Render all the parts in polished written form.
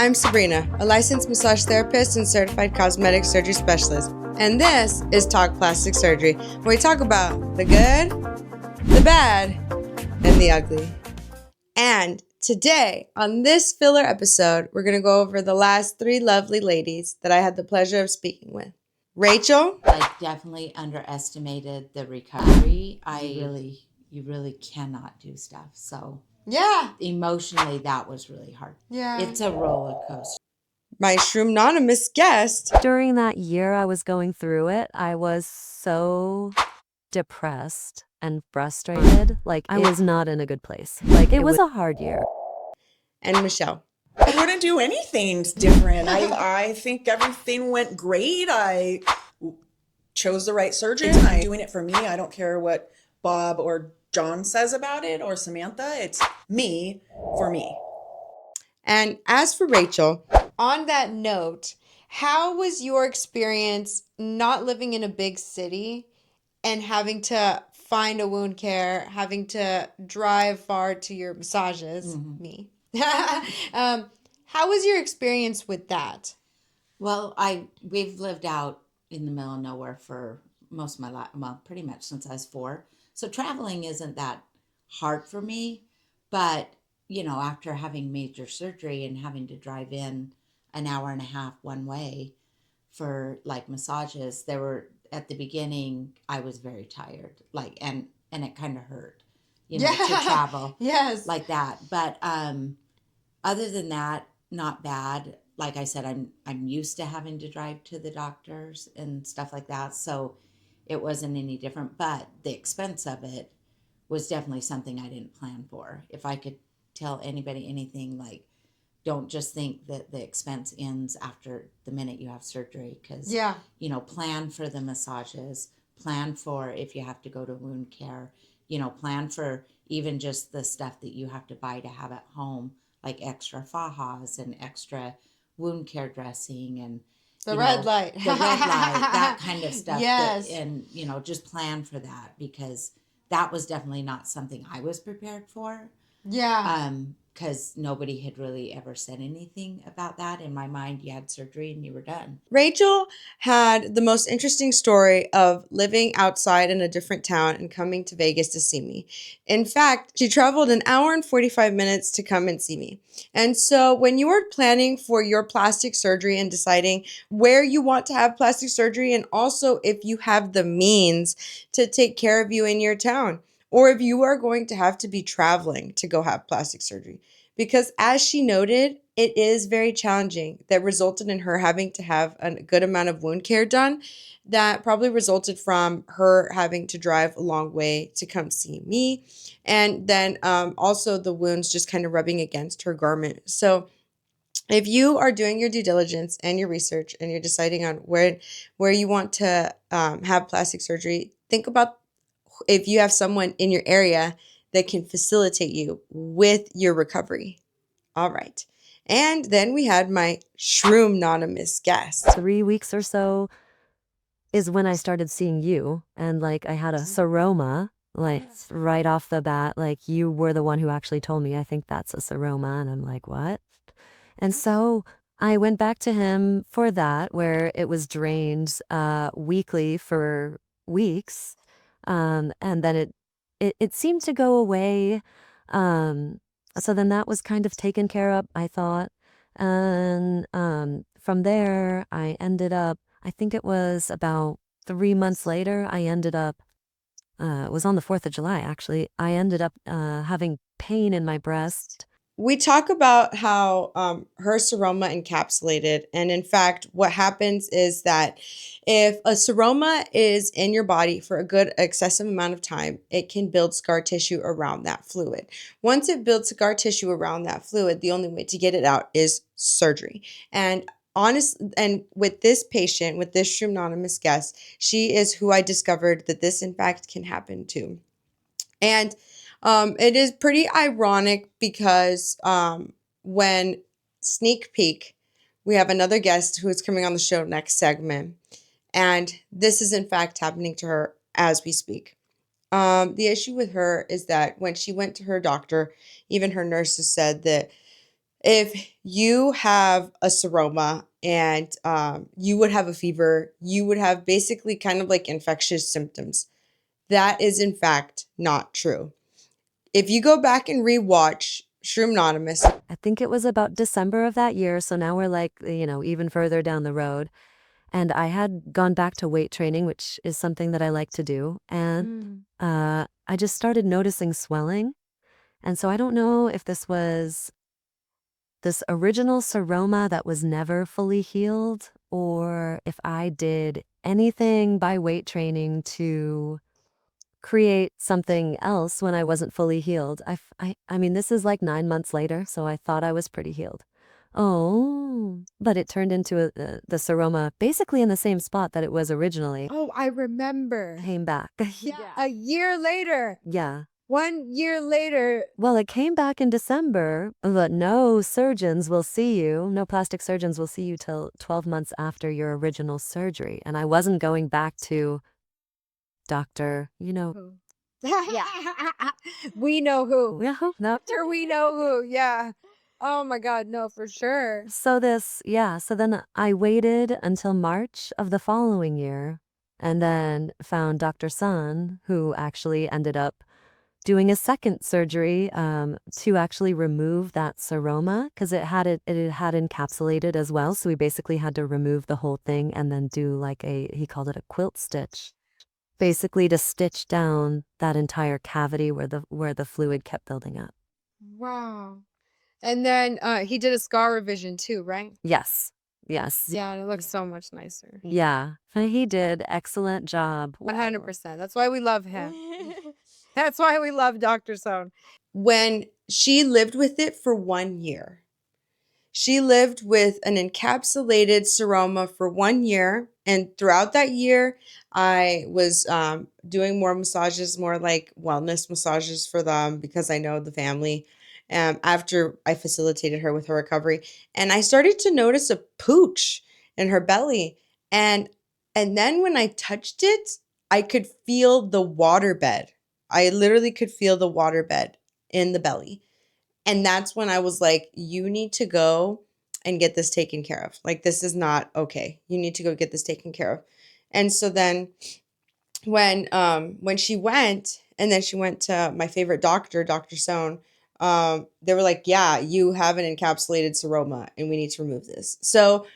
I'm Sabrina, a licensed massage therapist and certified cosmetic surgery specialist. And this is Talk Plastic Surgery, where we talk about the good, the bad, and the ugly. And today, on this filler episode, we're going to go over the last three lovely ladies that I had the pleasure of speaking with. Rachel. I definitely underestimated the recovery. You really cannot do stuff. So Yeah. Emotionally, that was really hard. Yeah. It's a roller coaster. My Shroom-nonymous guest. During that year I was going through it, I was so depressed and frustrated. Like, I was not in a good place. Like, it was a hard year. And Michelle. I wouldn't do anything different. I think everything went great. I chose the right surgeon. I'm doing it for me. I don't care what Bob or John says about it or Samantha. It's me for me. And as for Rachel, on that note, how was your experience not living in a big city and having to find a wound care, having to drive far to your massages? Mm-hmm. Me. How was your experience with that? Well, we've lived out in the middle of nowhere for most of my life, well, pretty much since I was 4. So traveling isn't that hard for me, but you know, after having major surgery and having to drive in an hour and a half one way for like massages, at the beginning, I was very tired, like, and it kind of hurt, you know, to travel Yes. like that. But other than that, not bad. Like I said, I'm used to having to drive to the doctors and stuff like that, so it wasn't any different. But the expense of it was definitely something I didn't plan for. If I could tell anybody anything, like, don't just think that the expense ends after the minute you have surgery, because you know, plan for the massages, plan for if you have to go to wound care, you know, plan for even just the stuff that you have to buy to have at home, like extra fajas and extra wound care dressing and the red light, that kind of stuff. Yes. And you know, just plan for that, because that was definitely not something I was prepared for. Yeah. Because nobody had really ever said anything about that. In my mind, you had surgery and you were done. Rachel had the most interesting story of living outside in a different town and coming to Vegas to see me. In fact, she traveled an hour and 45 minutes to come and see me. And so when you are planning for your plastic surgery and deciding where you want to have plastic surgery, and also if you have the means to take care of you in your town, or if you are going to have to be traveling to go have plastic surgery. Because as she noted, it is very challenging, that resulted in her having to have a good amount of wound care done, that probably resulted from her having to drive a long way to come see me. And then also the wounds just kind of rubbing against her garment. So if you are doing your due diligence and your research and you're deciding on where you want to have plastic surgery, think about if you have someone in your area that can facilitate you with your recovery. All right. And then we had my Shroom-nonymous guest. 3 weeks or so is when I started seeing you, and like I had a seroma, like right off the bat. Like, you were the one who actually told me, I think that's a seroma, and I'm like, what? And so I went back to him for that, where it was drained weekly for weeks. And then it seemed to go away. So then that was kind of taken care of, I thought. And from there, I ended up, I think it was about 3 months later, I ended up, it was on the 4th of July, actually. I ended up having pain in my breast. We talk about how her seroma encapsulated. And in fact, what happens is that if a seroma is in your body for a good excessive amount of time, it can build scar tissue around that fluid. Once it builds scar tissue around that fluid, the only way to get it out is surgery. And with this patient, with this Shroom-nonymous guest, she is who I discovered that this in fact can happen to. And it is pretty ironic because when sneak peek, we have another guest who is coming on the show next segment. And this is in fact happening to her as we speak. The issue with her is that when she went to her doctor, even her nurses said that If you have a seroma and you would have a fever, you would have basically kind of like infectious symptoms. That is in fact not true. If you go back and rewatch Shroomnonymous, I think it was about December of that year. So now we're like, even further down the road. And I had gone back to weight training, which is something that I like to do. And I just started noticing swelling. And so I don't know if this was this original seroma that was never fully healed, or if I did anything by weight training to create something else when I wasn't fully healed. I mean, this is like 9 months later, so I thought I was pretty healed. Oh, but it turned into the seroma basically in the same spot that it was originally. Oh, I remember. Came back. Yeah. A year later. Yeah. 1 year later. Well, it came back in December, but no surgeons will see you. No plastic surgeons will see you till 12 months after your original surgery. And I wasn't going back to doctor, Who? Yeah. We know who. Yeah, no. Doctor, we know who. Yeah. Oh my God, no, for sure. So then I waited until March of the following year and then found Dr. Sun, who actually ended up doing a second surgery to actually remove that seroma because it had encapsulated as well. So we basically had to remove the whole thing and then do like he called it a quilt stitch, basically to stitch down that entire cavity where the fluid kept building up. Wow. And then he did a scar revision too, right? Yes. Yeah, it looks so much nicer. Yeah. He did excellent job. 100%. That's why we love him. That's why we love Dr. Sohn. when she lived with it for 1 year. She lived with an encapsulated seroma for 1 year. And throughout that year, I was doing more massages, more like wellness massages for them because I know the family after I facilitated her with her recovery. And I started to notice a pooch in her belly. And then when I touched it, I could feel the waterbed. I literally could feel the waterbed in the belly. And that's when I was like, you need to go and get this taken care of. Like, this is not okay. You need to go get this taken care of. And so then when she went, and then she went to my favorite doctor, Dr. Sohn, they were like, yeah, you have an encapsulated seroma and we need to remove this. So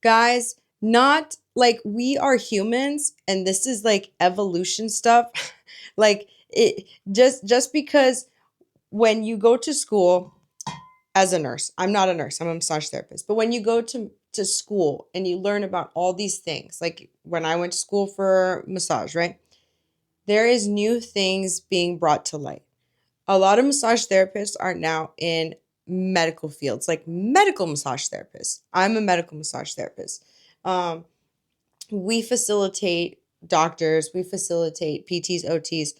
guys, not like we are humans and this is like evolution stuff. Like it just because when you go to school as a nurse, I'm not a nurse, I'm a massage therapist, but when you go to school and you learn about all these things, like when I went to school for massage, right? There is new things being brought to light. A lot of massage therapists are now in medical fields, like medical massage therapists. I'm a medical massage therapist. We facilitate doctors, we facilitate PTs, OTs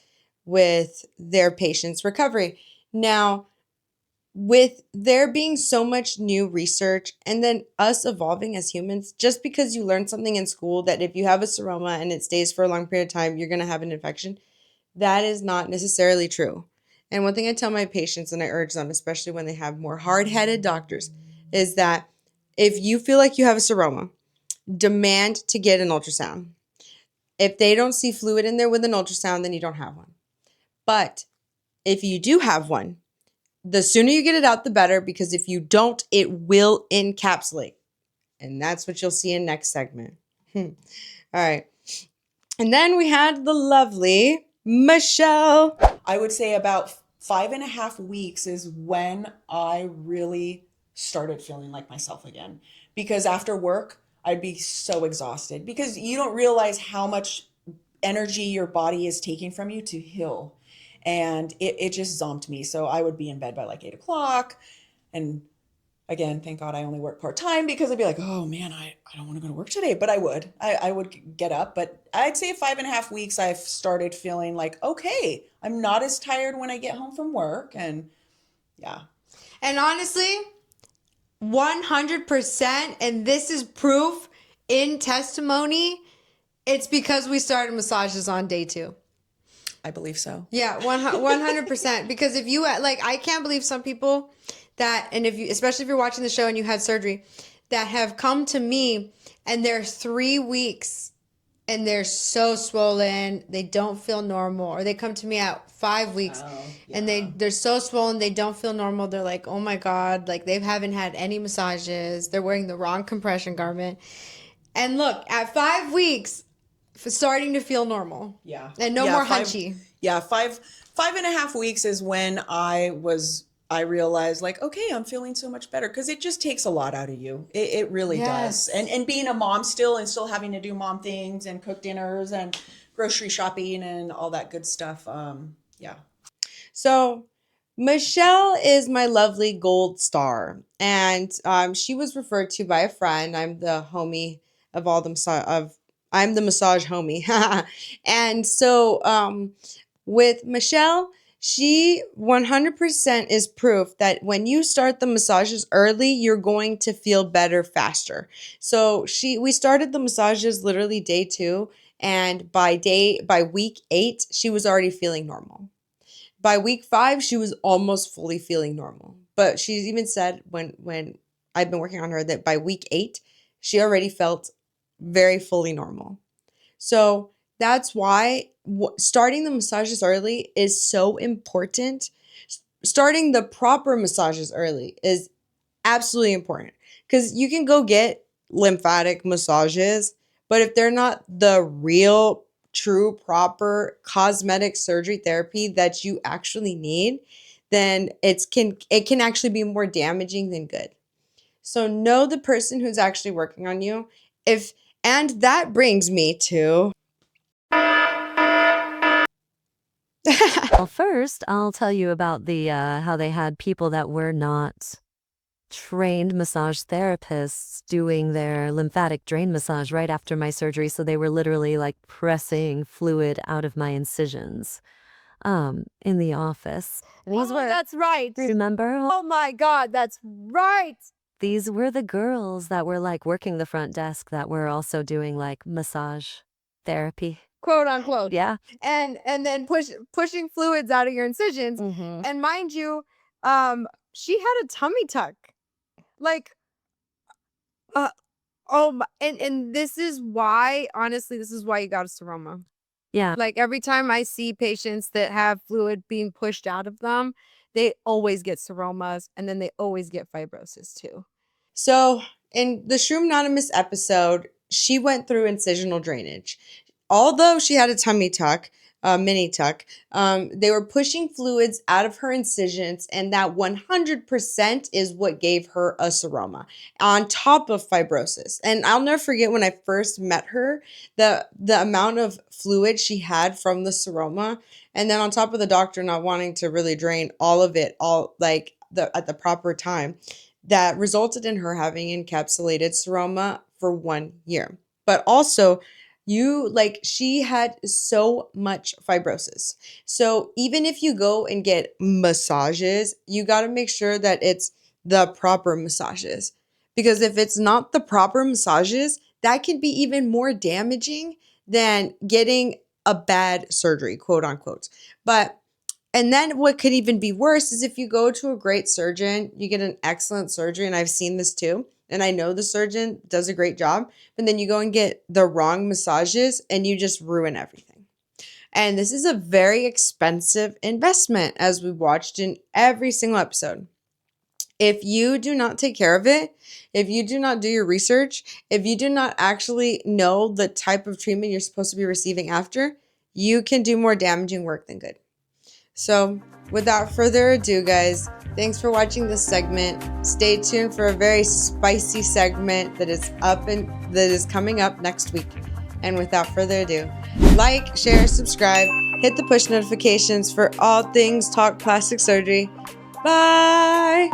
with their patients' recovery. Now, with there being so much new research and then us evolving as humans, just because you learn something in school that if you have a seroma and it stays for a long period of time, you're going to have an infection, that is not necessarily true. And one thing I tell my patients, and I urge them, especially when they have more hard-headed doctors, is that if you feel like you have a seroma, demand to get an ultrasound. If they don't see fluid in there with an ultrasound, then you don't have one. But if you do have one, the sooner you get it out, the better, because if you don't, it will encapsulate. And that's what you'll see in next segment. All right. And then we had the lovely Michelle. I would say about 5.5 weeks is when I really started feeling like myself again. Because after work, I'd be so exhausted because you don't realize how much energy your body is taking from you to heal. And it just zonked me. So I would be in bed by like 8 o'clock. And again, thank God I only work part-time because I'd be like, oh man, I don't want to go to work today, but I would. I would get up, but I'd say 5.5 weeks, I've started feeling like, okay, I'm not as tired when I get home from work. And yeah. And honestly, 100%, and this is proof in testimony, it's because we started massages on day 2. I believe so. Yeah, 100%. Because if you, like, I can't believe some people, that, and if you, especially if you're watching the show and you had surgery, that have come to me and they're 3 weeks and they're so swollen, they don't feel normal, or they come to me at 5 weeks and they're so swollen, they don't feel normal. They're like, oh my God, like they haven't had any massages. They're wearing the wrong compression garment. And look, at 5 weeks, starting to feel normal. Yeah. And no more hunchy. Yeah, 5.5 weeks is when I realized like, okay, I'm feeling so much better, because it just takes a lot out of you. It really Yes. does. And being a mom still, and still having to do mom things and cook dinners and grocery shopping and all that good stuff. Yeah. So Michelle is my lovely gold star, and she was referred to by a friend. I'm the homie of all the I'm the massage homie, and so with Michelle, she 100% is proof that when you start the massages early, you're going to feel better faster. So we started the massages literally day 2, and by week 8, she was already feeling normal. By week 5, she was almost fully feeling normal. But she's even said when I've been working on her that by week 8, she already felt very fully normal. So that's why starting the massages early is so important. Starting the proper massages early is absolutely important, because you can go get lymphatic massages, but if they're not the real, true, proper cosmetic surgery therapy that you actually need, then it can actually be more damaging than good. So know the person who's actually working on you. And that brings me to Well, first, I'll tell you about the how they had people that were not trained massage therapists doing their lymphatic drain massage right after my surgery. So they were literally like pressing fluid out of my incisions in the office. These were, That's right. remember? Oh my God, that's right. These were the girls that were like working the front desk that were also doing like massage therapy. Quote unquote. Yeah. And then pushing fluids out of your incisions. Mm-hmm. And mind you, she had a tummy tuck. Like and this is why, honestly, this is why you got a seroma. Yeah. Like every time I see patients that have fluid being pushed out of them, they always get seromas, and then they always get fibrosis too. So in the Shroom Anonymous episode, she went through incisional drainage. Although she had a tummy tuck, mini tuck, they were pushing fluids out of her incisions, and that 100% is what gave her a seroma on top of fibrosis. And I'll never forget when I first met her, the amount of fluid she had from the seroma, and then on top of the doctor not wanting to really drain all of it, at the proper time, that resulted in her having encapsulated seroma for 1 year. But also, she had so much fibrosis. So even if you go and get massages, you got to make sure that it's the proper massages. Because if it's not the proper massages, that can be even more damaging than getting a bad surgery, quote unquote. And then what could even be worse is if you go to a great surgeon, you get an excellent surgery, and I've seen this too, and I know the surgeon does a great job, but then you go and get the wrong massages and you just ruin everything. And this is a very expensive investment, as we watched in every single episode. If you do not take care of it, if you do not do your research, if you do not actually know the type of treatment you're supposed to be receiving after, you can do more damaging work than good. So without further ado, guys, thanks for watching this segment. Stay tuned for a very spicy segment that is coming up next week. And without further ado, like, share, subscribe, hit the push notifications for all things Talk Plastic Surgery. Bye!